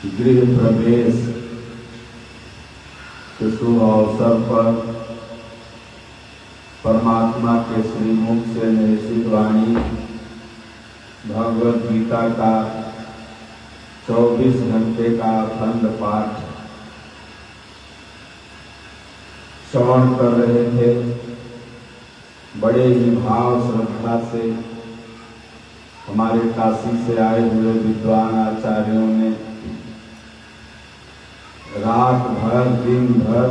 गृह प्रवेश के शुभ अवसर पर परमात्मा के श्रीमुख से निश्चित वाणी भगवद गीता का 24 घंटे का अखंड पाठ श्रवण कर रहे थे। बड़े ही भाव श्रद्धा से हमारे काशी से आए हुए विद्वान आचार्यों ने रात भर दिन भर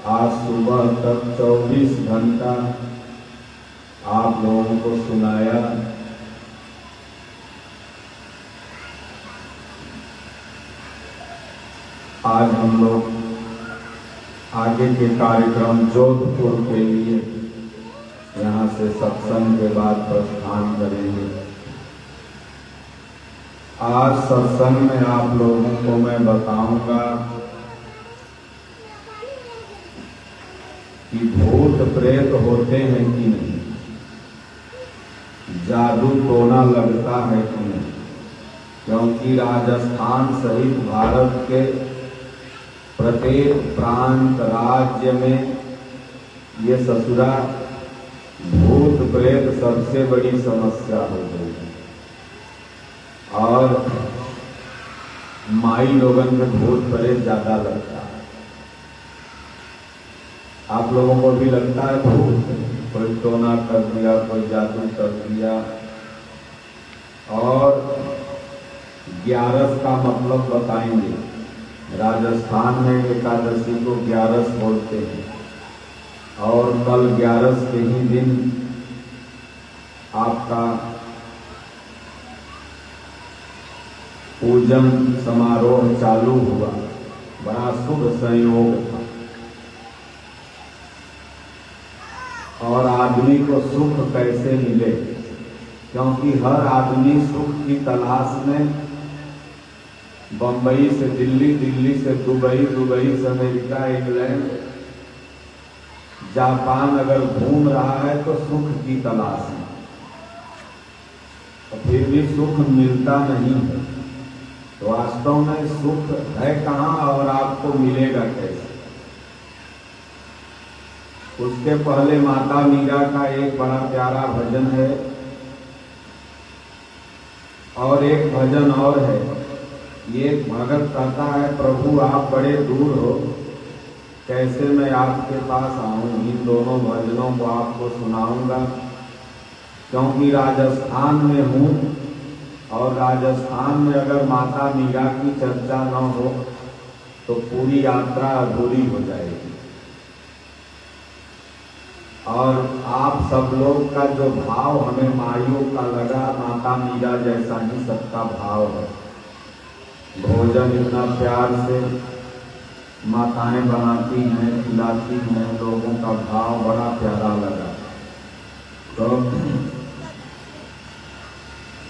आज सुबह तक 24 घंटा आप लोगों को सुनाया। आज हम लोग आगे के कार्यक्रम जोधपुर के लिए यहाँ से सत्संग के बाद प्रस्थान करेंगे। आज सत्संग में आप लोगों को मैं बताऊंगा कि भूत प्रेत होते हैं कि नहीं, जादू टोना लगता है कि नहीं, क्योंकि राजस्थान सहित भारत के प्रत्येक प्रांत राज्य में ये ससुरा भूत प्रेत सबसे बड़ी समस्या हो गई है। और माई लोगन में भूत प्रेत ज्यादा लगता है। आप लोगों को भी लगता है भूत, कोई टोना कर दिया, कोई जादू कर दिया। और 11 का मतलब बताएंगे। राजस्थान में एकादशी को 11 बोलते हैं और कल 11 के ही दिन आपका पूजन समारोह चालू हुआ। बड़ा शुभ संयोग था और आदमी को सुख कैसे मिले, क्योंकि हर आदमी सुख की तलाश में बंबई से दिल्ली, दिल्ली से दुबई, दुबई से अमेरिका, इंग्लैंड, जापान अगर घूम रहा है तो सुख की तलाश में, तो फिर भी सुख मिलता नहीं है। तो वास्तव में सुख है कहाँ और आपको मिलेगा कैसे? उसके पहले माता मीरा का एक बड़ा प्यारा भजन है और एक भजन और है। ये भगत कहता है, प्रभु आप बड़े दूर हो, कैसे मैं आपके पास आऊं। इन दोनों भजनों को आपको सुनाऊंगा क्योंकि राजस्थान में हूं और राजस्थान में अगर माता मीरा की चर्चा न हो तो पूरी यात्रा अधूरी हो जाएगी। और आप सब लोग का जो भाव हमें माइयों का लगा, माता मीरा जैसा ही सबका भाव है। भोजन इतना प्यार से माताएं बनाती हैं, खिलाती हैं, लोगों का भाव बड़ा प्यारा लगा। तो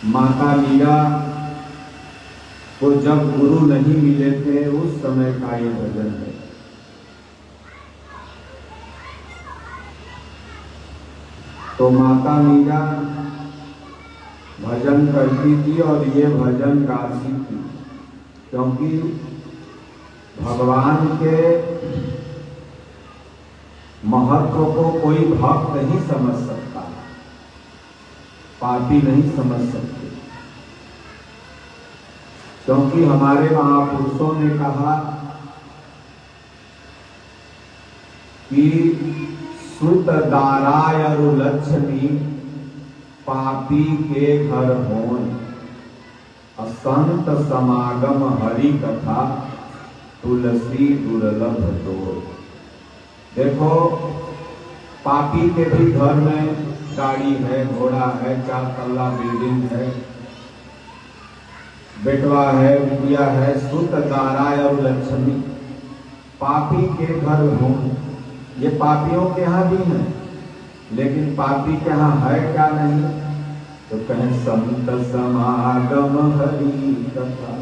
माता मीरा को जब गुरु नहीं मिले थे उस समय का ये भजन है। तो माता मीरा भजन करती थी और ये भजन गाती थी, क्योंकि भगवान के महत्व को कोई भक्त नहीं समझ सकता, पापी नहीं समझ सकते। क्योंकि हमारे महापुरुषों ने कहा कि सुत दारायरु लक्ष्मी पापी के घर होन, असंत समागम हरि कथा तुलसी दुर्लभ तोर। देखो, पापी के भी घर में गाड़ी है, घोड़ा है, 4 तल्ला बिल्डिंग है, बेटवा है, बिटिया है, सुत दाराय और लक्ष्मी पापी के घर हो। ये पापियों के यहाँ भी है, लेकिन पापी के यहाँ है क्या नहीं? तो कहें संत समागम हरि कथा।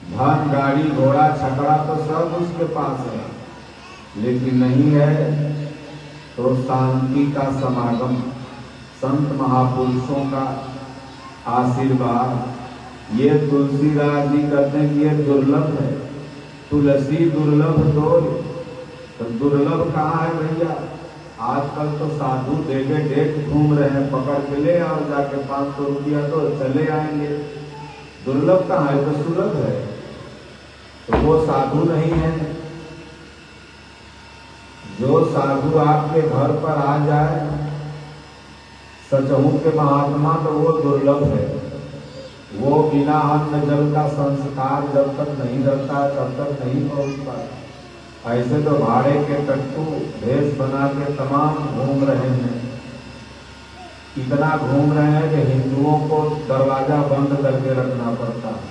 धन, गाड़ी, घोड़ा, छकड़ा तो सब उसके पास है, लेकिन नहीं है तो शांति का समागम, संत महापुरुषों का आशीर्वाद, ये तुलसीदास जी कहते हैं कि ये दुर्लभ है, तुलसी दुर्लभ तो दुर्लभ कहाँ है भैया? आजकल तो साधु देखे डेट घूम रहे हैं, पकड़ के ले और जाके 500 रुपया तो चले आएंगे। दुर्लभ कहाँ है? तो सुलभ है। तो वो साधु नहीं है। जो साधु आपके घर पर आ जाए सचहु के महात्मा, तो वो दुर्लभ है। वो बिना अन्न जल का संस्कार जब तक नहीं रहता तब तक नहीं पहुंच पाता। ऐसे तो भाड़े के टट्टू भेष बना के तमाम घूम रहे हैं। इतना घूम रहे हैं कि हिंदुओं को दरवाजा बंद करके रखना पड़ता है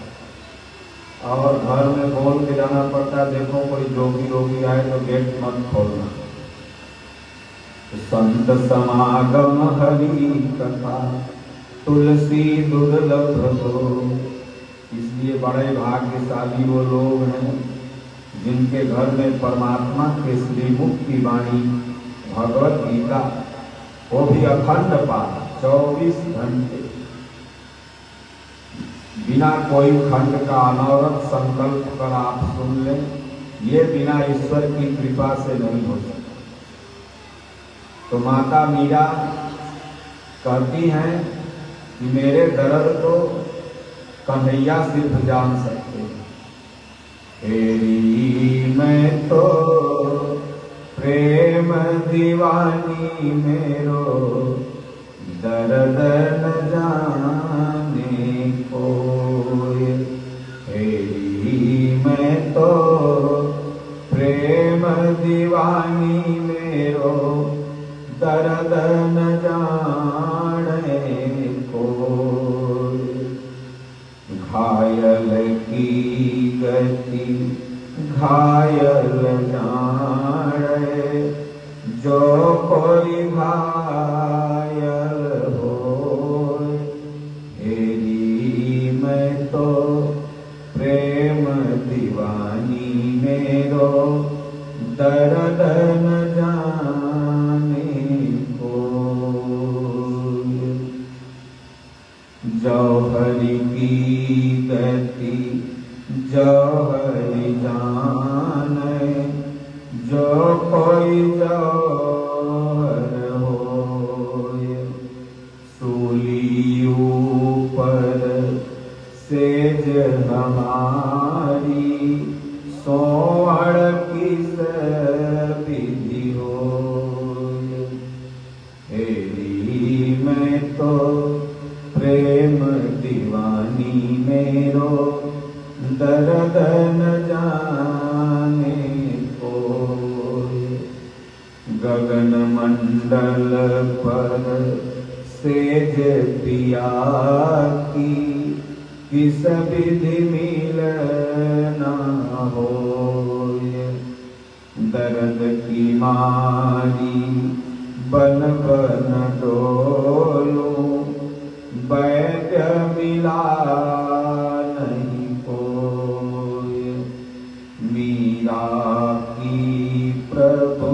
और घर में बोल के जाना पड़ता है, देखो कोई जोगी रोगी आए तो गेट मत खोलना। संत समागम हरि कथा तुलसी दुर्लभ हो। इसलिए बड़े भाग्यशाली वो लोग हैं जिनके घर में परमात्मा के श्रीमुख की वाणी भगवत गीता, वो भी अखंड पाठ 24 घंटे बिना कोई खंड का अनवरत संकल्प कर आप सुन लें, ये बिना ईश्वर की कृपा से नहीं हो सकता। तो माता मीरा कहती हैं कि मेरे दर्द को कन्हैया सिर्फ जान सकते हैं। तेरी मैं तो प्रेम दीवानी मेरो दर्द न जाने कोई। तेरी मैं तो प्रेम दीवानी मेरो दर्द न जाने कोई। घायल की गति घायल जाने, जो कोई घायल हो। तेरी मैं तो प्रेम दीवानी मेरो दर्द न जाने कोई। जौहरी की गति जौहरी जाने, जो कोई जौहर होए। सूली ऊपर सेज हमारी, सोवड़ किस विधि होए। तेरी मैं तो प्रेम दीवानी मेरो दर्द न जाने कोई। गगन मंडल पर सेज पिया की, किस विधि मिलना होए। दर्द की मारी बन बन डोलूं, वैद्य मिला नहीं कोई। मीरा की प्रभु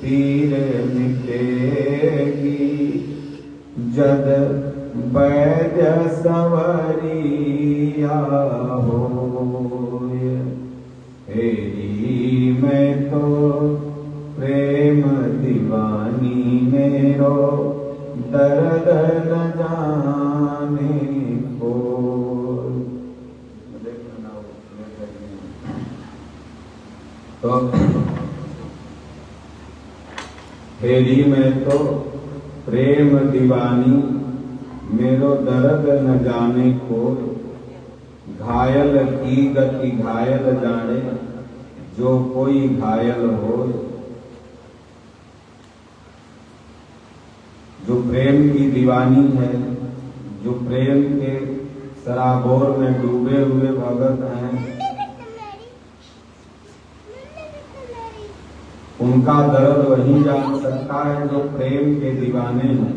पीर मिटेगी, जद वैद्य संवरिया होए। तेरी मैं तो प्रेम दीवानी मेरो दर्द न जाने कोई। तो तेरी मैं तो प्रेम दीवानी मेरो दर्द न जाने कोई। घायल की गति घायल जाने, जो कोई घायल हो। जो प्रेम की दीवानी है, जो प्रेम के सराबोर में डूबे हुए भगत हैं, उनका दर्द वही जान सकता है जो प्रेम के दीवाने हैं।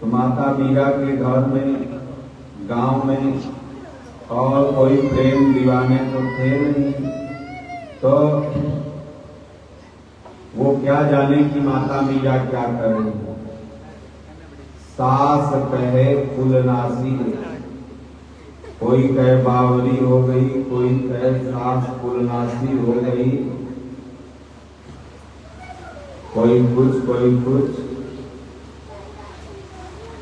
तो माता मीरा के घर में, गांव में और कोई प्रेम दीवाने तो थे नहीं, तो वो क्या जाने कि माता मीरा क्या कर रही है। सास कहे फूलनासी कोई कहे बावरी हो गई, कोई कहे सास पुलनासी हो गई, कोई कुछ।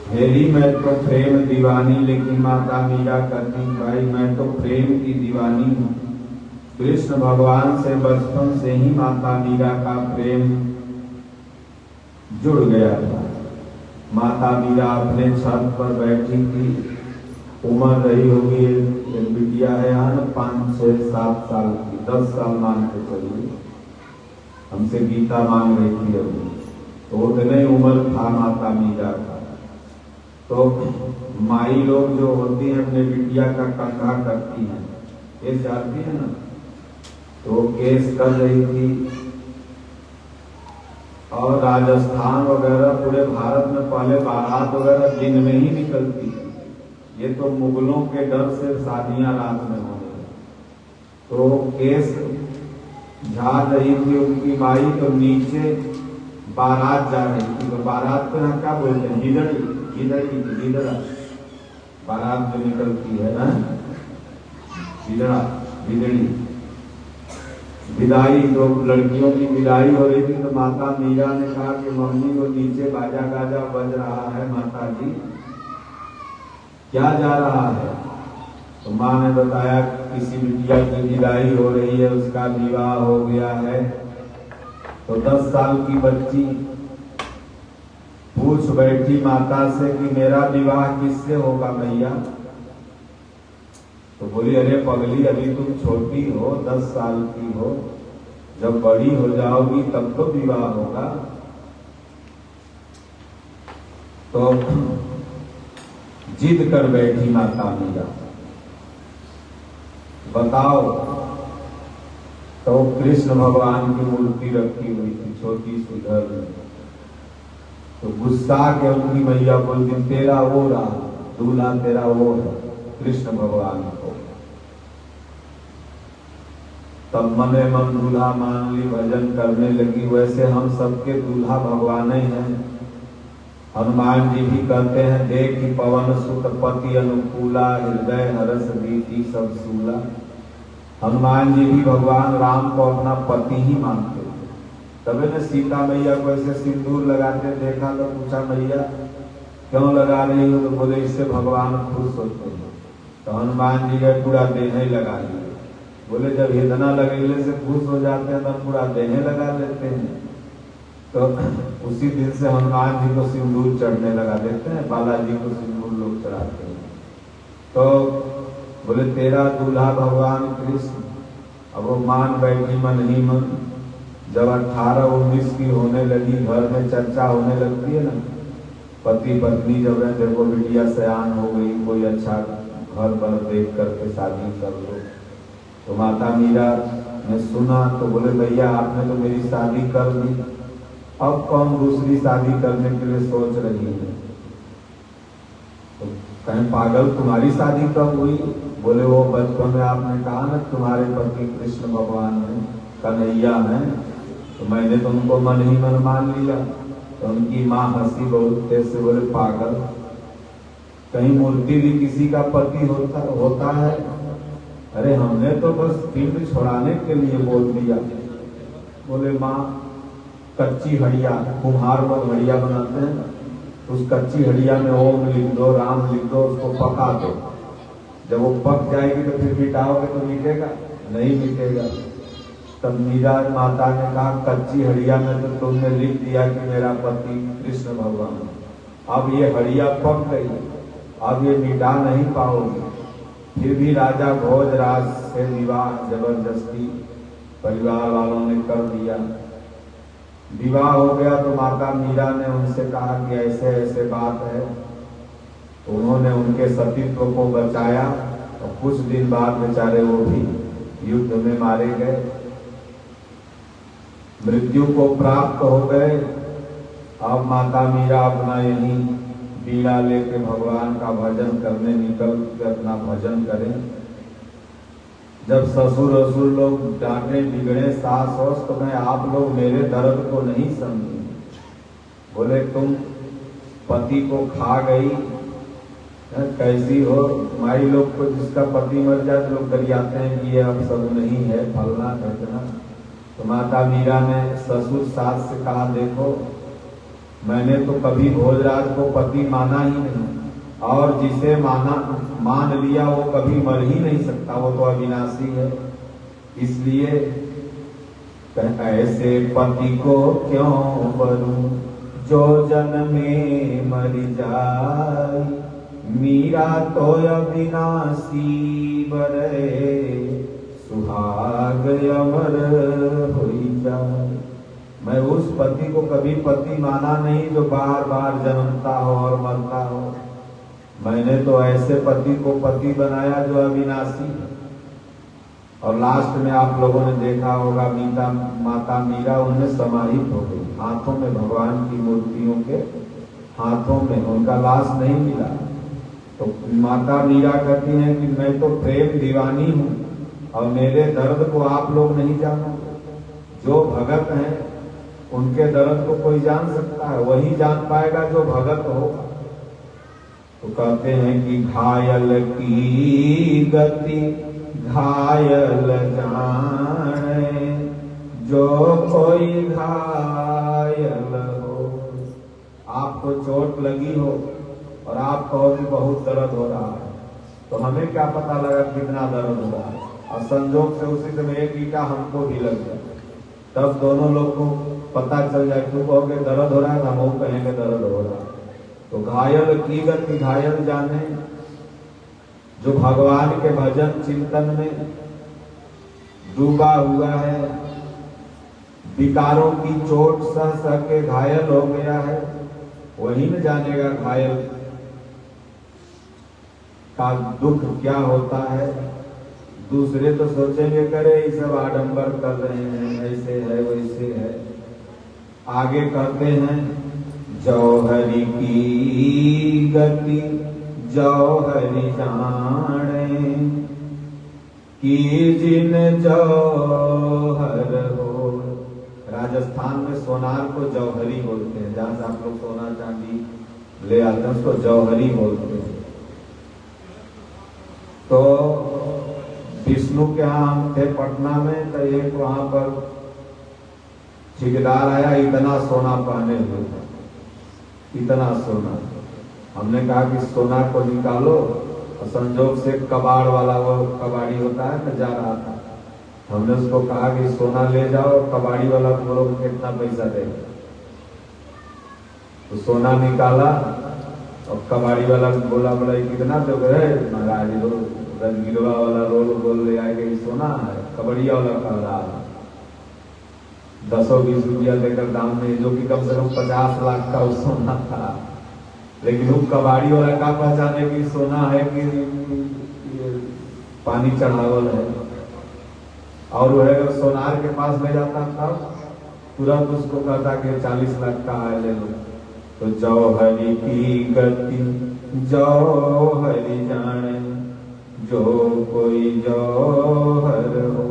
मेरी मैं तो प्रेम दीवानी, लेकिन माता मीरा कहती भाई मैं तो प्रेम की दीवानी हूँ। कृष्ण भगवान से बचपन से ही माता मीरा का प्रेम जुड़ गया था। माता मीरा अपने छत पर बैठी थी, उम्र रही होगी, एक बिटिया है यहाँ 5, 6, 7 साल की, 10 साल मान के चलिए, हमसे गीता मांग रही थी अभी, तो उतने उम्र था माता मीरा का। तो माई लोग जो होती हैं अपने बिटिया का कंधा करती हैं, केस जानती है ना, तो केस कर रही थी। और राजस्थान वगैरह पूरे भारत में पहले बारात वगैरह दिन में ही निकलती है, ये तो मुगलों के डर से शादियां रात में होने लगी। तो केस झाड़ रही थी उनकी माई, तो नीचे बारात जा रही थी, तो बारात को यहाँ क्या बोलते हैं, गिदड़ा, बारात जो निकलती है ना, गिदड़ी विदाई, तो लड़कियों की विदाई हो रही थी। तो माता मीरा ने कहा कि मम्मी वो नीचे बाजा गाजा बज रहा है, माता जी क्या जा रहा है? तो माँ ने बताया किसी बिटिया की विदाई हो रही है, उसका विवाह हो गया है। तो 10 साल की बच्ची पूछ बैठी माता से कि मेरा विवाह किससे होगा भैया? तो बोली अरे पगली, अभी तुम छोटी हो, 10 साल की हो, जब बड़ी हो जाओगी तब तो विवाह होगा। तो जिद कर बैठी माता मीरा, बताओ। तो कृष्ण भगवान की मूर्ति रखी हुई थी छोटी सी घर में, तो गुस्सा के उनकी मैया बोलती तेरा वो रहा, दूल्हा तेरा वो है, कृष्ण भगवान को। तब मने मन दूल्हा मान ली, भजन करने लगी। वैसे हम सबके दूल्हा भगवान ही हैं। हनुमान जी भी कहते हैं देखि पवन सुत पति अनुकूला, हृदय हरस बीती सब सूला। हनुमान जी भी भगवान राम को अपना पति ही मानते थे। तभी ने सीता मैया को ऐसे सिंदूर लगाते देखा तो पूछा मैया क्यों लगा रही हो? तो बोले इससे भगवान खुश होते हैं। तो हनुमान जी गए पूरा देह ही लगा लिए। बोले जब इतना लगेले से खुश हो जाते हैं तो पूरा देह लगा लेते हैं। तो उसी दिन से हनुमान जी को सिंदूर चढ़ने लगा देते हैं, बालाजी को सिंदूर लोग चढ़ाते हैं। तो बोले तेरा दूल्हा भगवान कृष्ण। अब वो मान बैठी मन ही मन। जब 18-19 की होने लगी, घर में चर्चा होने लगती है ना, पति पत्नी जब देखो बिटिया सयान हो गई, कोई अच्छा घर पर देख करके शादी कर लो। तो माता मीरा ने सुना तो बोले भैया आपने तो मेरी शादी कर दी, अब कौन दूसरी शादी करने के लिए सोच रही है? तो कहीं पागल तुम्हारी शादी कब हुई? बोले वो बचपन में आपने कहा ना तुम्हारे पति कृष्ण भगवान है, कन्हैया है, तो मैंने तो उनको मन ही मन मान लिया। तो उनकी माँ हंसी बहुत तेज से, बोले पागल, कहीं मूर्ति भी किसी का पति होता है? अरे हमने तो बस पिंड छोड़ाने के लिए बोल दिया। बोले माँ कच्ची हड़िया, कुम्हार लोग हड़िया बनाते हैं, उस कच्ची हड़िया में ओम लिख दो, राम लिख दो, उसको पका दो। जब वो पक जाएगी तो फिर मिटाओगे तो मिटेगा? नहीं मिटेगा। तब मीरा माता ने कहा कच्ची हड़िया में तो तुमने लिख दिया कि मेरा पति कृष्ण भगवान, अब ये हड़िया पक गई, अब ये मिटा नहीं पाओगे। फिर भी राजा भोजराज से विवाह जबरदस्ती परिवार वालों ने कर दिया। विवाह हो गया तो माता मीरा ने उनसे कहा कि ऐसे ऐसे बात है। उन्होंने उनके सतीत्व को बचाया और कुछ दिन बाद बेचारे वो भी युद्ध में मारे गए, मृत्यु को प्राप्त हो गए। अब माता मीरा अपना यही बीड़ा लेके भगवान का भजन करने निकल के अपना भजन करें। जब ससुर असुर लोग डांटे बिगड़े सास सौस, तो मैं आप लोग मेरे दर्द को नहीं समझे। बोले तुम पति को खा गई कैसी हो माई लोग को जिसका पति मर जाए तो लोग गरियाते हैं कि ये अब सब नहीं है फलना घटना। तो माता मीरा ने ससुर सास से कहा, देखो मैंने तो कभी भोजराज को पति माना ही नहीं, और जिसे मान लिया वो कभी मर ही नहीं सकता, वो तो अविनाशी है। इसलिए ऐसे पति को क्यों वरूं जो जन्मे मर जाए, मीरा तो अविनाशी बरे सुहाग अमर होई जाए। मैं उस पति को कभी पति माना नहीं जो बार बार जन्मता हो और मरता हो। मैंने तो ऐसे पति को पति बनाया जो अविनाशी है। और लास्ट में आप लोगों ने देखा होगा माता मीरा उनमें समाहित हो गई, हाथों में भगवान की मूर्तियों के हाथों में, उनका लाश नहीं मिला। तो माता मीरा कहती हैं कि मैं तो प्रेम दीवानी हूँ और मेरे दर्द को आप लोग नहीं जानोगे। जो भगत हैं उनके दर्द को कोई जान सकता है, वही जान पाएगा जो भगत होगा। तो कहते हैं कि घायल की गति घायल जाने, जो कोई घायल हो। आपको चोट लगी हो और आप कहो कि बहुत दर्द हो रहा है, तो हमें क्या पता लगा कितना दर्द हो रहा है, और संजोग से उसी समय एक ईटा हमको भी लग जाए, तब दोनों लोग को पता चल जाए। क्यों कहोगे दर्द हो रहा है, हम वो कहेंगे दर्द हो रहा है। तो घायल की गति घायल जाने, जो भगवान के भजन चिंतन में डूबा हुआ है, विकारों की चोट सह सह के घायल हो गया है, वही न जानेगा घायल का दुख क्या होता है। दूसरे तो सोचेंगे करे ये सब आडंबर कर रहे हैं, ऐसे है वैसे है। आगे कहते हैं जौहरी की गति जौहरी जाने, की जिन जौहर हो। राजस्थान में सोनार को जौहरी बोलते हैं, जहां से आप लोग सोना चांदी ले आते हैं उसको जौहरी बोलते हैं। तो विष्णु के यहाँ हम थे पटना में, तो एक वहां पर ठेकेदार आया, इतना सोना पहने हुए था, इतना सोना। हमने कहा कि सोना को निकालो, और संजोग से कबाड़ वाला वो कबाड़ी होता है तो जा रहा था। हमने उसको कहा कि सोना ले जाओ, कबाड़ी वाला बोलो कितना पैसा देगा। तो सोना निकाला और कबाड़ी वाला बोला कितना दोगे महाराज, रजगिरवा वाला रोल बोल ले आएगा सोना है। कबड़िया वाला कह रहा है 10-20 रुपया देकर दाम में, जो कि कम से कम 50 लाख का सोना था। लेकिन वो कबाड़ी वाला का पहचाने कि सोना है कि पानी चढ़ावल है। और वो है सोनार के पास ले जाता था, तुरंत उसको कहता कि 40 लाख का है ले लो। तो जौहरी की गति जौहरी जाने, जो कोई जौहर हो।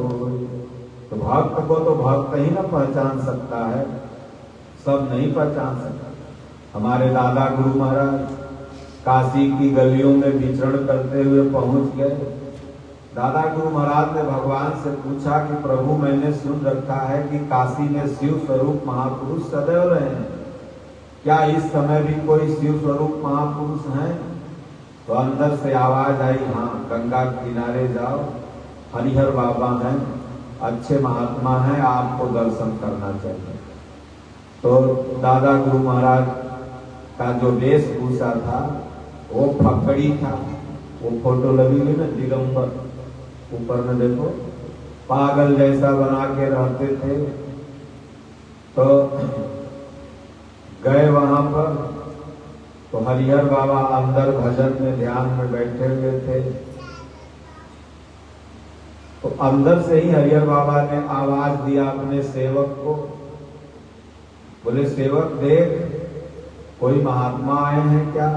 तो भक्त को तो भक्त ही ना पहचान सकता है, सब नहीं पहचान सकता। हमारे दादा गुरु महाराज काशी की गलियों में विचरण करते हुए पहुंच गए। दादा गुरु महाराज ने भगवान से पूछा कि प्रभु मैंने सुन रखा है कि काशी में शिव स्वरूप महापुरुष सदैव रहे हैं, क्या इस समय भी कोई शिव स्वरूप महापुरुष हैं? तो अंदर से आवाज आई, हाँ गंगा किनारे जाओ, हरिहर बाबा हैं, अच्छे महात्मा हैं, आपको दर्शन करना चाहिए। तो दादा गुरु महाराज का जो वेशभूषा था वो फकड़ी था, वो फोटो लगी हुई ना दिगंबर, ऊपर में देखो पागल जैसा बना के रहते थे। तो गए वहां पर, तो हरिहर बाबा अंदर भजन में ध्यान में बैठे हुए थे। तो अंदर से ही हरिहर बाबा ने आवाज दिया अपने सेवक को, बोले सेवक देख कोई महात्मा आए हैं क्या?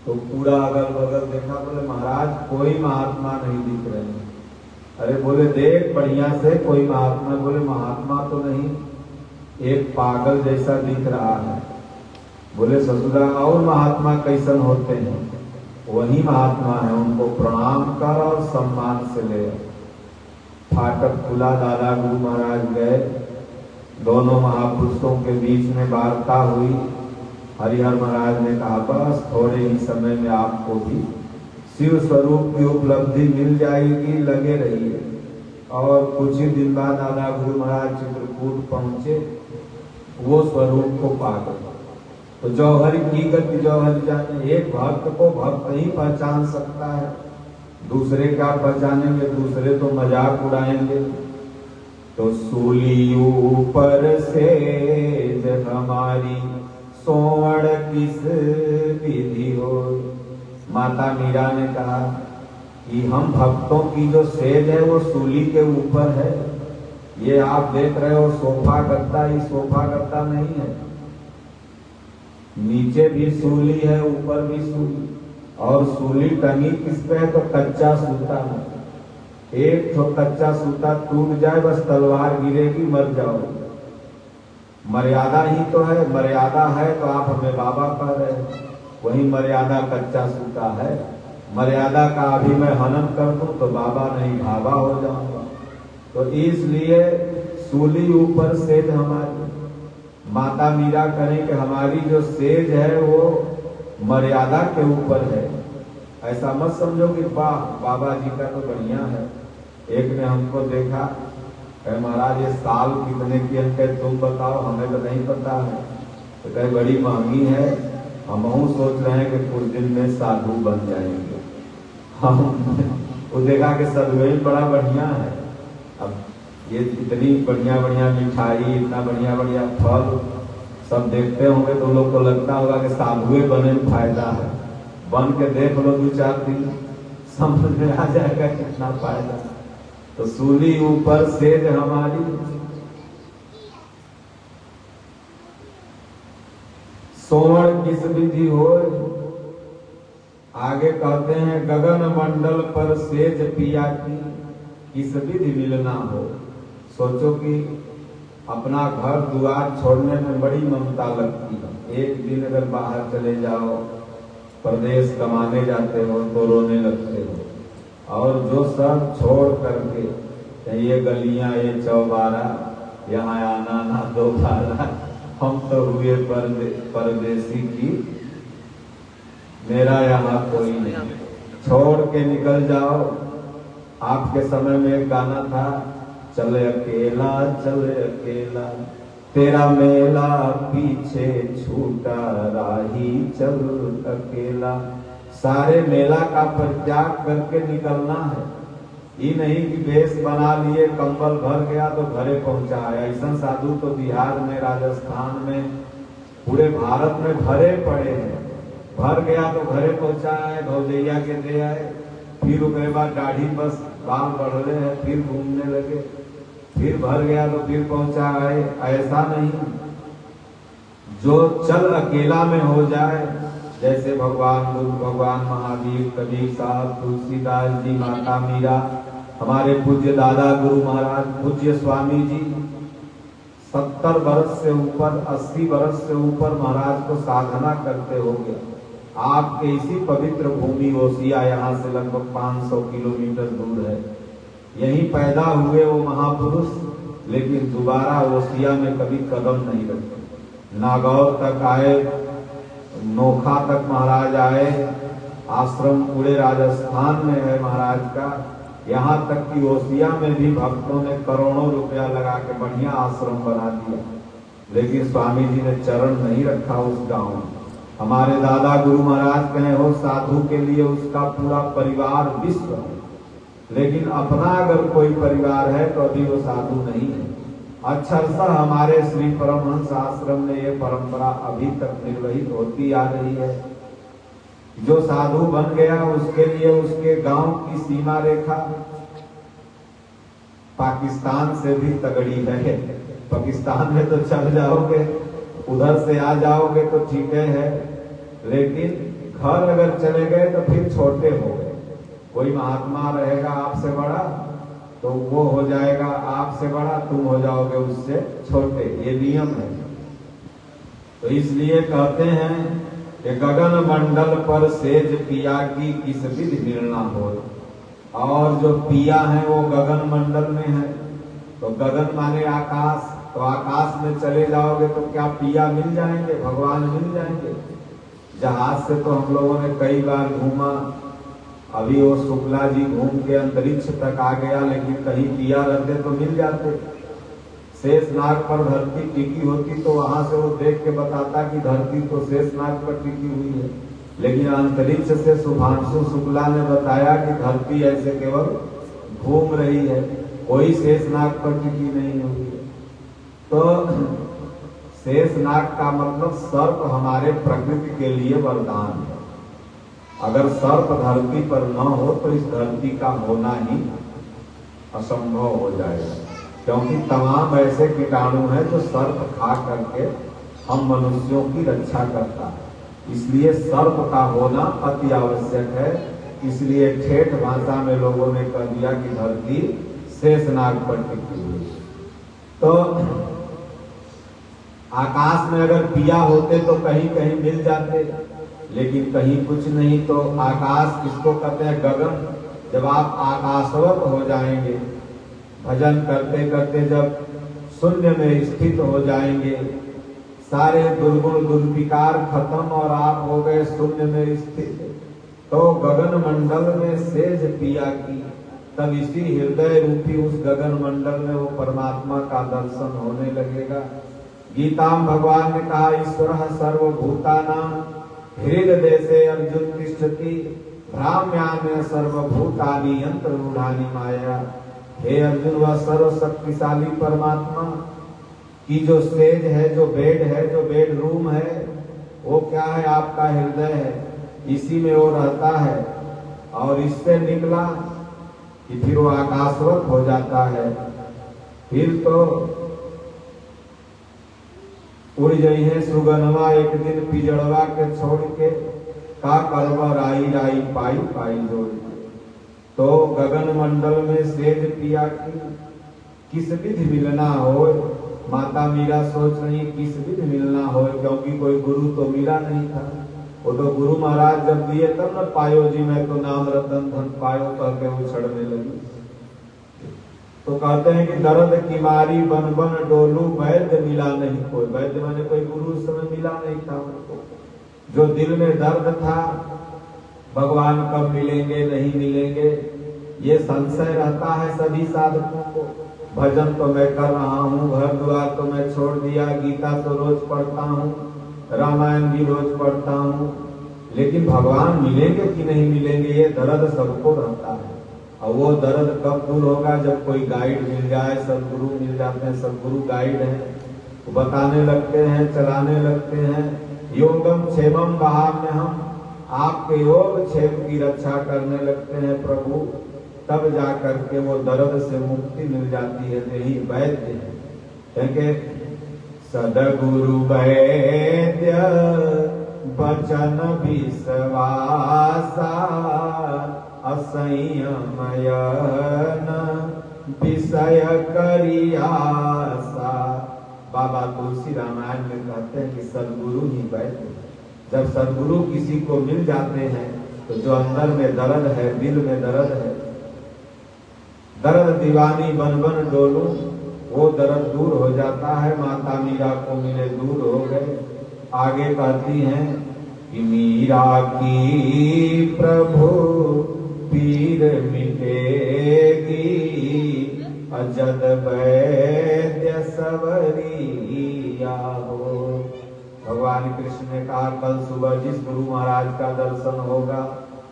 तो पूरा अगल बगल देखा, बोले महाराज कोई महात्मा नहीं दिख रहे हैं। अरे बोले देख बढ़िया से कोई महात्मा, बोले महात्मा तो नहीं, एक पागल जैसा दिख रहा है। बोले ससुरा और महात्मा कैसन होते हैं? वही महात्मा है, उनको प्रणाम कर और सम्मान से ले। फाटक खुला, दादा गुरु महाराज गए, दोनों महापुरुषों के बीच में वार्ता हुई। हरिहर महाराज ने कहा बस थोड़े ही समय में आपको भी शिव स्वरूप की उपलब्धि मिल जाएगी, लगे रहिए। और कुछ ही दिन बाद दादा गुरु महाराज चित्रकूट पहुंचे, वो स्वरूप को पा गए। तो जौहर की गति जौहर जाने, एक भक्त को भक्त ही पहचान सकता है, दूसरे क्या पहचानेंगे, दूसरे तो मजाक उड़ाएंगे। तो सूली ऊपर से हमारी सोवड़ किस विधि हो। माता मीरा ने कहा कि हम भक्तों की जो सेज है वो सूली के ऊपर है। ये आप देख रहे हो सोफा गद्दा, ये सोफा गद्दा नहीं है, नीचे भी सूली है, ऊपर भी सूली। और सूली टंगी किस पे है, तो कच्चा सूता में। एक तो कच्चा सूता टूट जाए बस तलवार गिरेगी, मर जाओगे। मर्यादा ही तो है, मर्यादा है तो आप हमें बाबा कह रहे हैं, वही मर्यादा कच्चा सूता है। मर्यादा का अभी मैं हनन कर दूं तो बाबा नहीं भावा हो जाऊंगा। तो इसलिए सूली ऊपर सेज हमारी। माता मीरा करें कि हमारी जो सेज है वो मर्यादा के ऊपर है। ऐसा मत समझो कि वाह बाबा जी का तो बढ़िया है। एक ने हमको देखा, कहे महाराज ये साल कितने की है, तुम बताओ, हमें तो नहीं पता है। तो कहे बड़ी महंगी है, हम सोच रहे हैं कि कुछ दिन में साधु बन जाएंगे। हम वो देखा कि सदवेल बड़ा बढ़िया है। अब ये इतनी बढ़िया बढ़िया मिठाई, इतना बढ़िया बढ़िया फल सब देखते होंगे तो लोग को लगता होगा कि साधुए बने में फायदा है। बन के देख लो 2-4 दिन, समझ में आ जाएगा कितना फायदा। तो सूली ऊपर सेज हमारी, सोवड़ किस विधि हो। आगे कहते हैं गगन मंडल पर सेज पिया की, किस विधि मिलना हो। सोचो कि अपना घर द्वार छोड़ने में बड़ी ममता लगती है। एक दिन अगर बाहर चले जाओ, प्रदेश कमाने जाते हो तो रोने लगते हो, और जो सब छोड़ करके ये गलियां, ये चौबारा, यहाँ आना ना दोबारा, हम तो हुए परदेसी की, मेरा यहाँ कोई नहीं, छोड़ के निकल जाओ। आपके समय में एक गाना था, चले अकेला तेरा मेला पीछे छूटा, राही चल अकेला। सारे मेला का परित्याग करके निकलना है। ये नहीं कि बेस बना लिए, कंबल भर गया तो घरे पहुंचा है। ऐसा साधु तो बिहार में, राजस्थान में, पूरे भारत में भरे पड़े हैं। भर गया तो घरे पहुंचा है, भौजैया के दे आए, फिर उसके बाद दाढ़ी बस बाल बढ़ रहे हैं, फिर घूमने लगे, फिर भर गया तो फिर पहुंचा है। ऐसा नहीं, जो चल अकेला में हो जाए, जैसे भगवान बुद्ध, भगवान महावीर, कबीर साहब, तुलसीदास जी, माता मीरा, हमारे पूज्य दादा गुरु महाराज, पूज्य स्वामी जी, 70 वर्ष से ऊपर, 80 वर्ष से ऊपर महाराज को साधना करते हो गया। आपके इसी पवित्र भूमि ओसिया, यहाँ से लगभग 500 किलोमीटर दूर है। यहीं पैदा हुए वो महापुरुष, लेकिन दोबारा ओसिया में कभी कदम नहीं रखे। नागौर तक आए, नोखा तक महाराज आए, आश्रम पूरे राजस्थान में है महाराज का। यहाँ तक कि ओसिया में भी भक्तों ने करोड़ों रुपया लगा के बढ़िया आश्रम बना दिया, लेकिन स्वामी जी ने चरण नहीं रखा उस गांव में। हमारे दादा गुरु महाराज कहे हो, साधु के लिए उसका पूरा परिवार विश्व है, लेकिन अपना अगर कोई परिवार है तो अभी वो साधु नहीं है। अक्षरशः हमारे श्री परमहंस आश्रम में ये परंपरा अभी तक निर्वहित होती आ रही है। जो साधु बन गया उसके लिए उसके गांव की सीमा रेखा पाकिस्तान से भी तगड़ी है। पाकिस्तान में तो चल जाओगे, उधर से आ जाओगे तो ठीक है, लेकिन घर अगर चले गए तो फिर छोटे हो गए। कोई महात्मा रहेगा आपसे बड़ा तो वो हो जाएगा आपसे बड़ा, तुम हो जाओगे उससे छोटे, ये नियम है। तो इसलिए कहते हैं कि गगन मंडल पर सेज पिया की किस विधि मिलना हो। और जो पिया है वो गगन मंडल में है, तो गगन माने आकाश, तो आकाश में चले जाओगे तो क्या पिया मिल जाएंगे, भगवान मिल जाएंगे। जहाज से तो हम लोगों ने कई बार घूमा, अभी वो शुक्ला जी घूम के अंतरिक्ष तक आ गया, लेकिन कहीं पिया रहते तो मिल जाते। शेषनाग पर धरती टिकी होती तो वहां से वो देख के बताता कि धरती तो शेषनाग पर टिकी हुई है, लेकिन अंतरिक्ष से शुभांशु शुक्ला ने बताया कि धरती ऐसे केवल घूम रही है, कोई शेषनाग पर टिकी नहीं हुई है। तो शेषनाग का मतलब सर्प हमारे प्रकृति के लिए वरदान है। अगर सर्प धरती पर न हो तो इस धरती का होना ही असंभव हो जाएगा, क्योंकि तमाम ऐसे कीटाणु हैं जो सर्प खा करके हम मनुष्यों की रक्षा करता है। इसलिए सर्प का होना अति आवश्यक है। इसलिए ठेठ भाषा में लोगों ने कह दिया कि धरती शेषनाग पर टिकी हुई। तो आकाश में अगर पिया होते तो कहीं कहीं मिल जाते, लेकिन कहीं कुछ नहीं। तो आकाश किसको कहते हैं, गगन। जब आप आकाशवत हो जाएंगे, भजन करते करते जब शून्य में स्थित हो जाएंगे, सारे दुर्गुण दुर्विकार खत्म और आप हो गए शून्य में स्थित, तो गगन मंडल में सेज पिया की, तब इसी हृदय रूपी उस गगन मंडल में वो परमात्मा का दर्शन होने लगेगा। गीता में भगवान ने कहा, ईश्वर सर्वभूतानां हृदय देशे अर्जुन तिष्ठति भ्राम्यान सर्वभूतानि यंत्ररूढ़ानि माया। हे अर्जुन, वह सर्वशक्तिशाली परमात्मा की जो स्टेज है, जो बेड रूम है, वो क्या है, आपका हृदय है, इसी में वो रहता है। और इससे निकला कि फिर वो आकाशवत हो जाता है। फिर तो उड़ गई है सुगनवा एक दिन पिजड़वा के छोड़ के, का करवा राई राई पाई पाई जोड़ के। तो गगन मंडल में सेज पिया की किस विधि मिलना हो। माता मीरा सोच रही किस विधि मिलना हो, क्योंकि कोई गुरु तो मिला नहीं था। वो तो गुरु महाराज जब दिए तब न पायो जी मैं तो नाम रतन धन पायो, कहते उछड़ने लगी। तो कहते हैं कि दर्द की मारी बन बन डोलू, वैद्य मिला नहीं कोई। वैद्य माने कोई गुरु उस समय मिला नहीं था उनको। जो दिल में दर्द था, भगवान कब मिलेंगे नहीं मिलेंगे, ये संशय रहता है सभी साधकों को। भजन तो मैं कर रहा हूँ, घर द्वार तो मैं छोड़ दिया, गीता तो रोज पढ़ता हूँ, रामायण भी रोज पढ़ता हूँ, लेकिन भगवान मिलेंगे कि नहीं मिलेंगे, ये दर्द सबको रहता है। और वो दर्द कब दूर होगा, जब कोई गाइड मिल जाए। सदगुरु मिल जाते हैं, सदगुरु गाइड हैं, वो बताने लगते हैं, चलाने लगते हैं। योगम क्षेमम बहाम्यहम्, आपके योग क्षेम की रक्षा करने लगते हैं प्रभु, तब जा करके वो दर्द से मुक्ति मिल जाती है। यही वैद्य है, क्योंकि सदगुरु वैद्य वचन विश्वासा, असंयमयन विषय करियासा। बाबा तुलसी रामायण में कहते हैं कि सदगुरु ही वैद्य है। जब सदगुरु किसी को मिल जाते हैं तो जो अंदर में दर्द है, दिल में दर्द है, दर्द दीवानी बन बन डोलू, वो दर्द दूर हो जाता है। माता मीरा को मिले दूर हो गए। आगे कहती हैं कि मीरा की प्रभु पीर मिटेगी, अजद वैद्य सवरिया हो। भगवान कृष्ण ने कहा, कल सुबह जिस गुरु महाराज का दर्शन होगा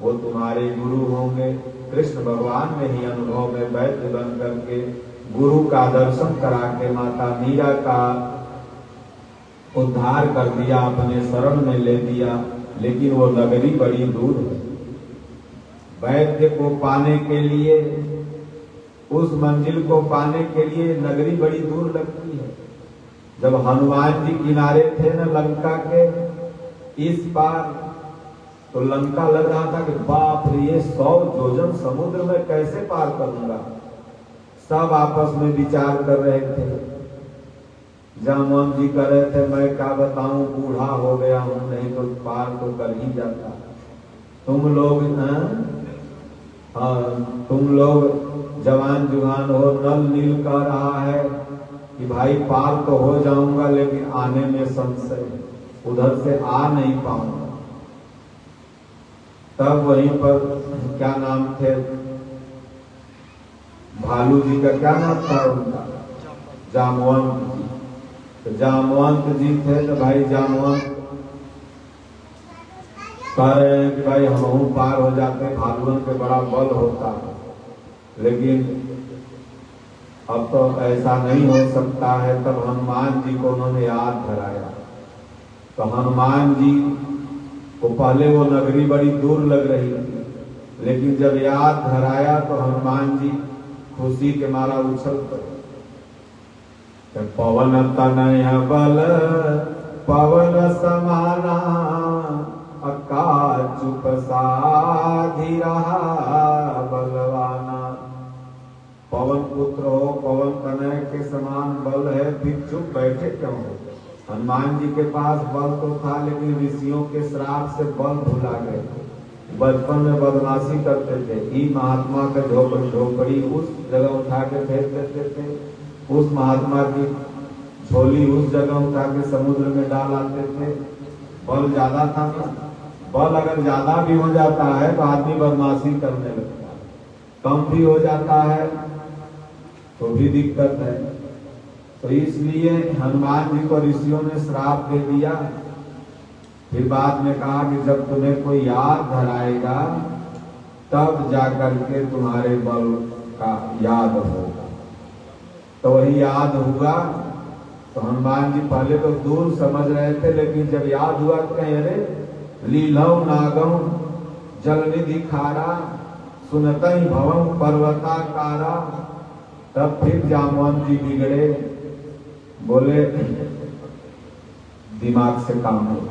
वो तुम्हारे गुरु होंगे। कृष्ण भगवान ने ही अनुभव में वैद्य बन करके गुरु का दर्शन करा के माता मीरा का उद्धार कर दिया, अपने शरण में ले दिया। लेकिन वो नगरी बड़ी दूर है। वैद्य को पाने के लिए, उस मंजिल को पाने के लिए नगरी बड़ी दूर लगती है। जब हनुमान जी किनारे थे न लंका के इस पार, तो लंका लग रहा था कि बाप रे, ये 100 योजन समुद्र में कैसे पार करूंगा। सब आपस में विचार कर रहे थे। जामवन जी कह रहे थे मैं क्या बताऊं, बूढ़ा हो गया हूं, नहीं तो पार तो कर ही जाता। तुम लोग हाँ, तुम लोग जवान जुगान हो, नल नील कह रहा है कि भाई पार तो हो जाऊंगा लेकिन आने में संशय, उधर से आ नहीं पाऊंगा। तब वहीं पर क्या नाम थे, भालू जी का क्या नाम था उनका, जामवंत जी। तो जामवंत जी थे तो भाई जामवंत कह रहे हैं कि भाई हम पार हो जाते हैं, भालुओं पे बड़ा बल होता है, लेकिन अब तो ऐसा नहीं हो सकता है। तब हनुमान जी को उन्होंने याद धराया। तो हनुमान जी को पहले वो नगरी बड़ी दूर लग रही थी, लेकिन जब याद धराया तो हनुमान जी खुशी के मारा उछल पड़े। पवन तनय बल पवन समाना, चुप साधि रहा बलवाना। पवन पुत्र हो, पवन तनय के समान बल है, फिर चुप बैठे क्यों हो? हनुमान जी के पास बल तो था, लेकिन ऋषियों के श्राप से बल भुला गए। बचपन में बदमाशी करते थे, ई महात्मा का झोपड़ी उस जगह उठा के फेंक देते थे, उस महात्मा की झोली उस जगह उठा के समुद्र में डाल आते थे। बल ज्यादा था ना, बल अगर ज्यादा भी हो जाता है तो आदमी बदमाशी करने लगता है, कम भी हो जाता है तो भी दिक्कत है। तो इसलिए हनुमान जी को ऋषियों ने श्राप दे दिया। फिर बाद में कहा कि जब तुम्हें कोई याद धराएगा तब जाकर के तुम्हारे बल का याद होगा। तो वही याद हुआ। तो हनुमान जी पहले तो दूर समझ रहे थे, लेकिन जब याद हुआ तो कहीं अरे लीलौ नागम जल निधि खारा, सुनतई भवम पर्वताकारा। तब फिर जामवंत जी बिगड़े, बोले दिमाग से काम लो,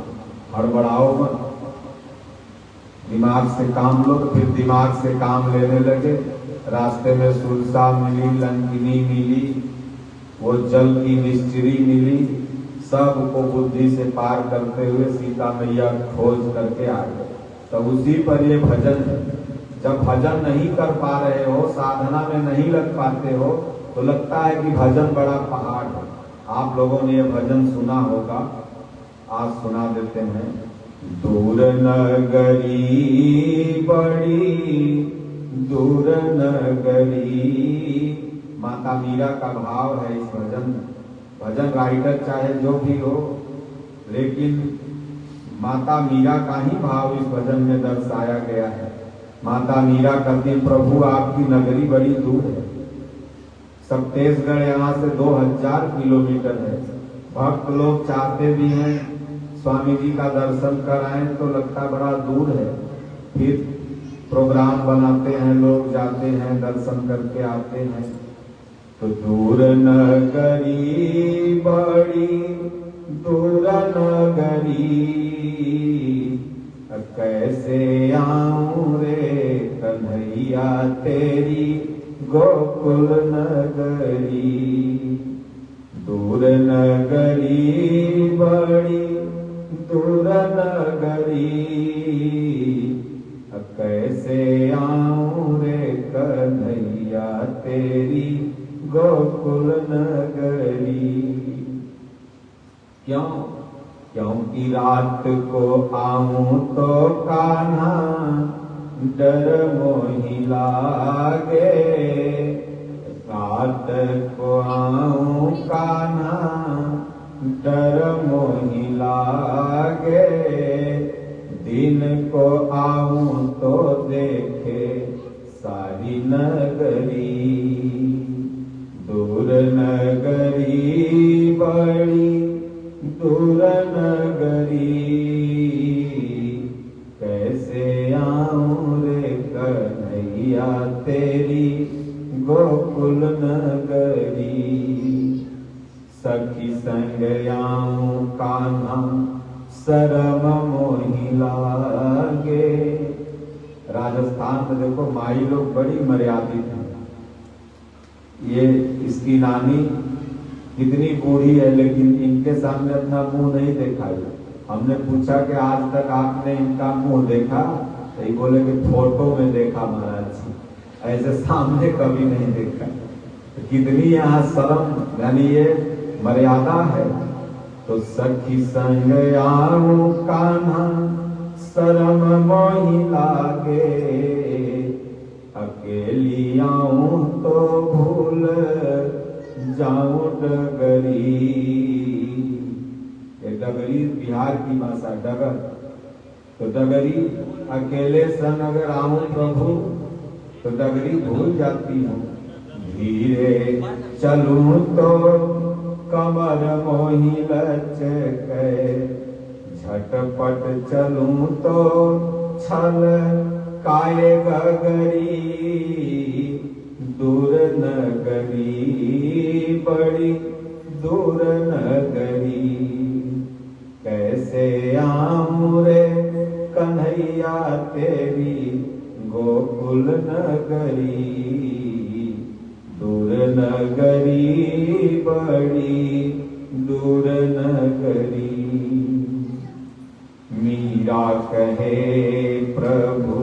हड़बड़ाओ मत, दिमाग से काम लो। तो फिर दिमाग से काम लेने लगे। रास्ते में सुरसा मिली, लंकिनी मिली, वो जल की निश्चिरी मिली, सबको बुद्धि से पार करते हुए सीता मैया खोज करके आ गए। तो उसी पर ये भजन है। जब भजन नहीं कर पा रहे हो, साधना में नहीं लग पाते हो, तो लगता है कि भजन बड़ा पहाड़ है। आप लोगों ने ये भजन सुना होगा, आज सुना देते हैं। दूर नगरी बड़ी दूर नगरी, माता मीरा का भाव है इस भजन में। भजन राइटर चाहे जो भी हो, लेकिन माता मीरा का ही भाव इस भजन में दर्शाया गया है। माता मीरा कहती, प्रभु आपकी नगरी बड़ी दूर है, सप्तेशगढ़ यहाँ से 2000 किलोमीटर है। भक्त लोग चाहते भी हैं स्वामी जी का दर्शन कराएं, तो लगता बड़ा दूर है। फिर प्रोग्राम बनाते हैं, लोग जाते हैं, दर्शन करके आते हैं। तो दूर नगरी बड़ी दूर नगरी, कैसे आऊं रे कन्हैया तेरी गोकुल नगरी। दूर नगरी बड़ी दूर नगरी, कैसे आऊं रे कन्हैया तेरी गोकुल नगरी। क्यों? क्योंकि रात को आऊं तो कान्हा डर मोहि लागे, रात को आऊं कान्हा डर मोहि लागे, दिन को आऊं तो देखे सारी नगरी। दूर नगरी बड़ी दूर नगरी, कैसे आऊं रे कन्हैया तेरी गोकुल नगरी। सखी संग आऊं कान्हा शरम मोहि लागे। राजस्थान में देखो माई लोग बड़ी मर्यादित हैं। ये इसकी नानी कितनी बूढ़ी है लेकिन इनके सामने अपना मुंह नहीं देखा है। हमने पूछा कि आज तक आपने इनका मुंह देखा? तो ये बोले कि फोटो में देखा महाराज जी, ऐसे सामने कभी नहीं देखा। तो कितनी यहाँ शर्म यानी ये मर्यादा है। तो सखी संग आऊं कान्हा शर्म मोहि लागे, अकेली आऊं तो भूल जाऊं डगरी। ये डगरी बिहार की भाषा डगर। तो डगरी अकेले संग अगर आऊं प्रभु तो डगरी भूल जाती हूँ। धीरे चलूं तो कमर मोहि लचके, झटपट चलूं तो छल काये गगरी। दूर नगरी बड़ी दूर नगरी, कैसे आऊं रे कन्हैया तेरी गोकुल नगरी। दूर नगरी बड़ी दूर नगरी। मीरा कहे प्रभु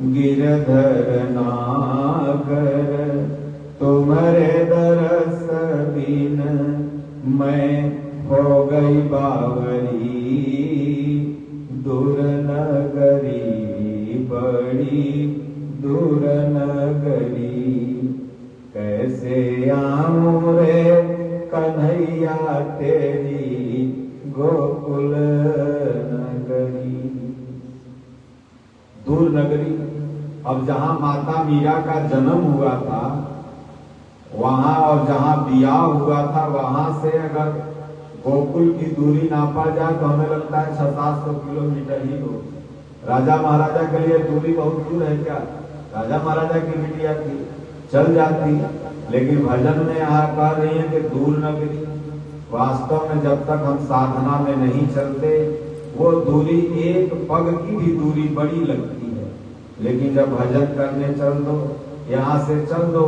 गिरधर नागर, तुम्हारे दरस बिन मैं हो गई बावरी। दूर नगरी बड़ी दूर नगरी, कैसे आऊं रे कन्हैया तेरी गोकुल नगरी। दूर नगरी। अब जहां माता मीरा का जन्म हुआ था वहां और जहां बियाह हुआ था वहां से अगर गोकुल की दूरी नापा जाए तो हमें लगता है 600-700 किलोमीटर ही हो। राजा महाराजा के लिए दूरी बहुत दूर है क्या? राजा महाराजा की बिटिया थी, चल जाती। लेकिन भजन में यहाँ कह रही है कि दूर नगरी। वास्तव में जब तक हम साधना में नहीं चलते वो दूरी एक पग की भी दूरी बड़ी लगती है। लेकिन जब भजन करने चल दो, यहाँ से चल दो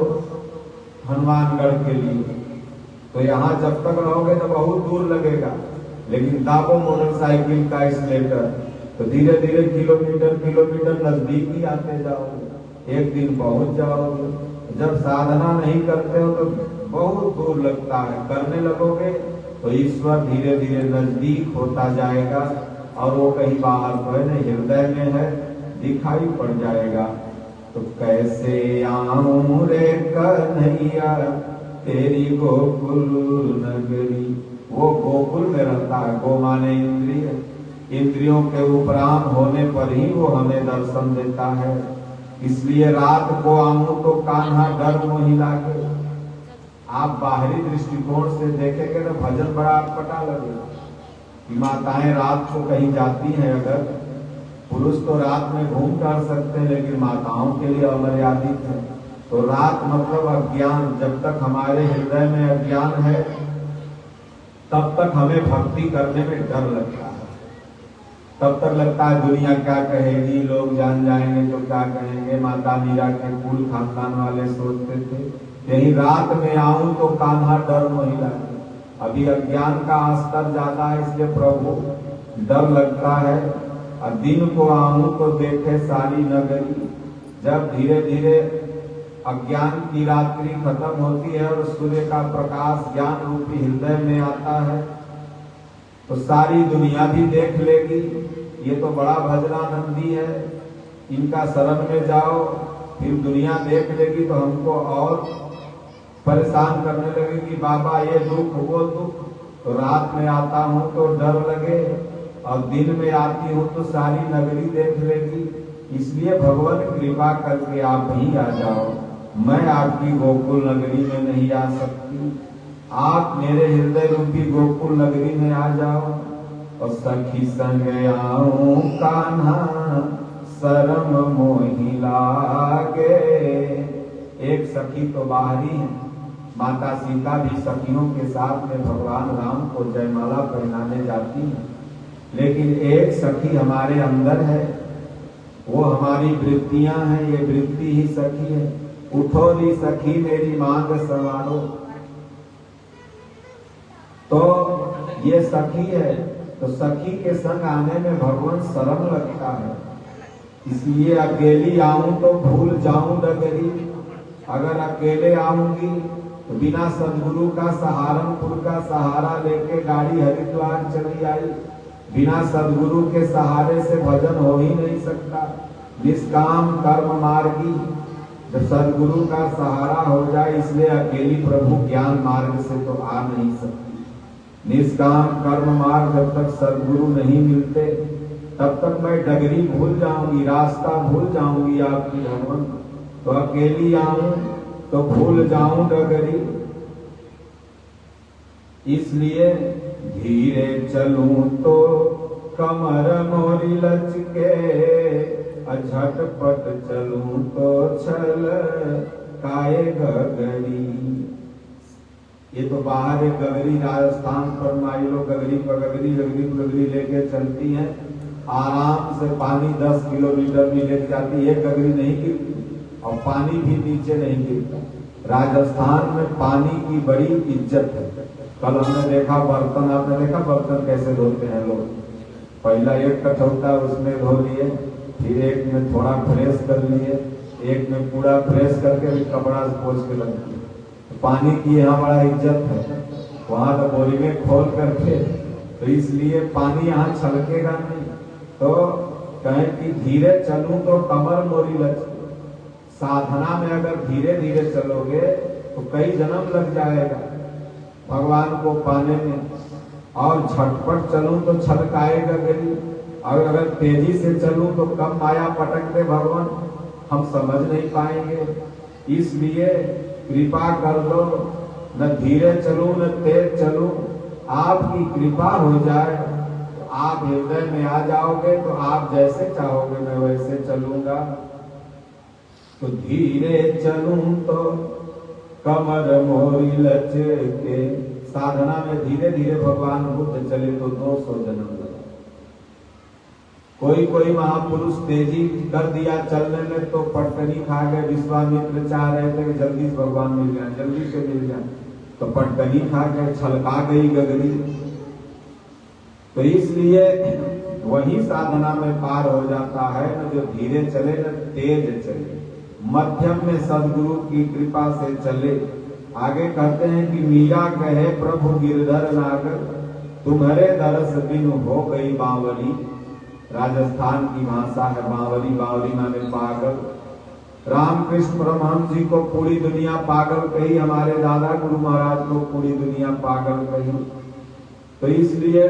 हनुमानगढ़ के लिए, तो यहाँ जब तक रहोगे तो बहुत दूर लगेगा। लेकिन दाबो मोटरसाइकिल का एक्सीलेटर तो धीरे धीरे किलोमीटर नजदीक ही आते जाओगे, एक दिन पहुंच जाओगे। जब साधना नहीं करते हो तो बहुत दूर लगता है, करने लगोगे तो ईश्वर धीरे धीरे नजदीक होता जाएगा और वो कहीं बाहर तो है नहीं, हृदय में है, दिखाई पड़ जाएगा। तो कैसे आऊं रे कन्हैया तेरी गोकुल नगरी। वो गोकुल में रहता है। गो माने इंद्रिय, इंद्रियों के उपराम होने पर ही वो हमें दर्शन देता है। इसलिए रात को आऊं तो कान्हा डर मोहि लागे। आप बाहरी दृष्टिकोण से देखेंगे तो भजन बड़ा अटपटा लगेगा। माताएं रात को कहीं जाती हैं, अगर पुरुष तो रात में घूम कर सकते हैं लेकिन माताओं के लिए अमर्यादित है। तो रात मतलब अज्ञान। जब तक हमारे हृदय में अज्ञान है तब तक हमें भक्ति करने में डर लगता है। तब तक लगता है दुनिया क्या कहेगी, लोग जान जाएंगे तो क्या कहेंगे। माता मीरा के कुल खानदान वाले सोचते थे यही रात में आऊं तो कान्हा डर मोहि लागे। अभी अज्ञान का स्तर ज्यादा है इसलिए प्रभु डर लगता है। और दिन को आऊं तो देखे सारी नगरी। जब धीरे धीरे अज्ञान की रात्रि खत्म होती है और सूर्य का प्रकाश ज्ञान रूपी हृदय में आता है तो सारी दुनिया भी देख लेगी। ये तो बड़ा भजनानंदी है, इनका शरण में जाओ, फिर दुनिया देख लेगी तो हमको और परेशान करने लगेगी। बाबा ये दुख वो दुख। तो रात में आता हूँ तो डर लगे और दिन में आती हूँ तो सारी नगरी देख लेगी। इसलिए भगवान कृपा करके आप भी आ जाओ। मैं आपकी गोकुल नगरी में नहीं आ सकती, आप मेरे हृदय रूपी गोकुल नगरी में आ जाओ। और सखी संग आऊं कान्हा शरम मोहि लागे। एक सखी तो बाहरी है, माता सीता भी सखियों के साथ में भगवान राम को जयमाला पहनाने जाती है। लेकिन एक सखी हमारे अंदर है, वो हमारी वृत्तियां हैं, ये वृत्ति ही सखी है। उठो री सखी मेरी मांग सवारो। तो ये सखी है, तो सखी के संग आने में भगवान शर्म लगता है, इसलिए अकेली आऊं तो भूल जाऊं डगरी। अगर अकेले आऊंगी तो बिना सदगुरु का सहारनपुर का सहारा लेके गाड़ी हरिद्वार चली आई, बिना सदगुरु के सहारे से भजन हो ही नहीं सकता। निष्काम कर्म मार्गी, जब सदगुरु का सहारा हो जाए, इसलिए अकेली प्रभु ज्ञान मार्ग से तो आ नहीं सकती। निष्काम कर्म मार्ग जब तक सदगुरु नहीं मिलते तब तक मैं डगरी भूल जाऊंगी, रास्ता भूल जाऊंगी आपकी भगवान। तो अकेली आऊं तो भूल जाऊं डगरी, इसलिए धीरे चलूं तो कमर मोरी लचके, झटपट चलूं तो छल काए गगरी। ये तो बाहर एक गगरी राजस्थान पर माई लोग गगरी पर गगरी लेके चलती हैं, आराम से पानी 10 किलोमीटर भी लेके जाती, एक गगरी नहीं गिरती और पानी भी नीचे नहीं गिरता। राजस्थान में पानी की बड़ी इज्जत है। कल हमने देखा बर्तन, आपने देखा बर्तन कैसे धोते हैं लोग। पहला एक कटौता उसमें धो लिए, फिर एक में थोड़ा फ्रेश कर लिए, एक में पूरा फ्रेश करके भी कपड़ा से पोंछ के रख दिए। पानी की यहाँ बड़ा इज्जत है, वहां तो बोरी में खोल करके, तो इसलिए पानी यहाँ छलकेगा नहीं। तो कहें कि धीरे चलूं तो कमर मोरी लचके, साधना में अगर धीरे धीरे चलोगे तो कई जन्म लग जाएगा भगवान को पाने में, और झटपट चलूं तो छलकाएगा गली, और अगर तेजी से चलूं तो कब माया पटक दे भगवान, हम समझ नहीं पाएंगे। इसलिए कृपा कर दो, न धीरे चलूं न तेज चलूं, आपकी कृपा हो जाए तो आप हृदय में आ जाओगे, तो आप जैसे चाहोगे मैं वैसे चलूंगा। तो धीरे चलूं तो कमर मोरी लचके, साधना में धीरे धीरे भगवान बुद्ध चले तो 200 जन्म लगा। कोई महापुरुष तेजी कर दिया चलने में तो पटकनी खा गए। विश्वामित्र चाह रहे थे कि जल्दी से भगवान मिल जाए, जल्दी से मिल जाए, तो पटकनी खा गए, छलका गई गगरी। तो इसलिए वही साधना में पार हो जाता है, न जो धीरे चले न तेज चले, मध्यम में सदगुरु की कृपा से चले। आगे कहते हैं कि मीरा कहे प्रभु गिरधर नागर, तुम्हारे दरस बिन हो गई बावली। राजस्थान की भाषा है बावली, बावली माने पागल। रामकृष्ण परमहंस जी को पूरी दुनिया पागल कही, हमारे दादा गुरु महाराज को पूरी दुनिया पागल कही। तो इसलिए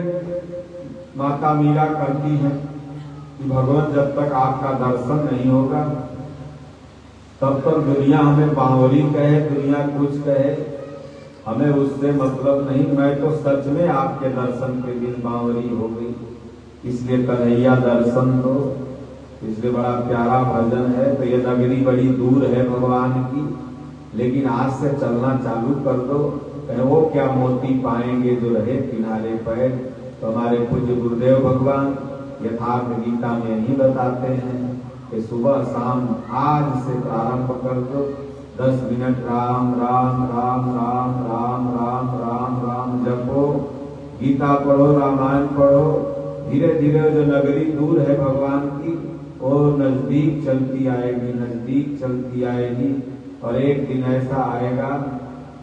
माता मीरा कहती है कि भगवान जब तक आपका दर्शन नहीं होगा तब तक दुनिया हमें बावली कहे, दुनिया कुछ कहे, हमें उससे मतलब नहीं। मैं तो सच में आपके दर्शन के दिन बावली हो गई, इसलिए कन्हैया दर्शन दो। इसलिए बड़ा प्यारा भजन है। तो ये नगरी बड़ी दूर है भगवान की, लेकिन आज से चलना चालू कर दो। वो क्या मोती पाएंगे जो रहे किनारे पर। तो हमारे पूज्य गुरुदेव भगवान यथार्थ गीता में यही बताते हैं कि सुबह शाम आज से प्रारंभ कर दो। 10 मिनट राम राम राम राम राम राम राम राम जपो, गीता पढ़ो, रामायण पढ़ो। धीरे धीरे जो नगरी दूर है भगवान की वो नजदीक चलती आएगी, नजदीक चलती आएगी। और एक दिन ऐसा आएगा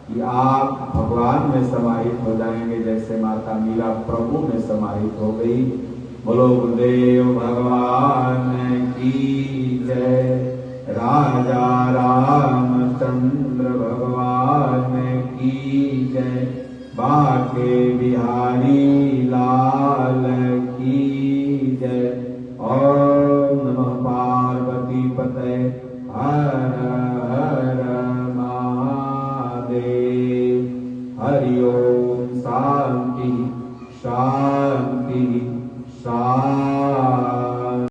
कि आप भगवान में समाहित हो जाएंगे, जैसे माता मीरा प्रभु में समाहित हो गई। बोलो गुरुदेव भगवान की जय, राजा रामचंद्र भगवान की जय, बाके बिहारी लाल की जय। ओम नमः पार्वती पते, हर हर महादेव। हरि ओम।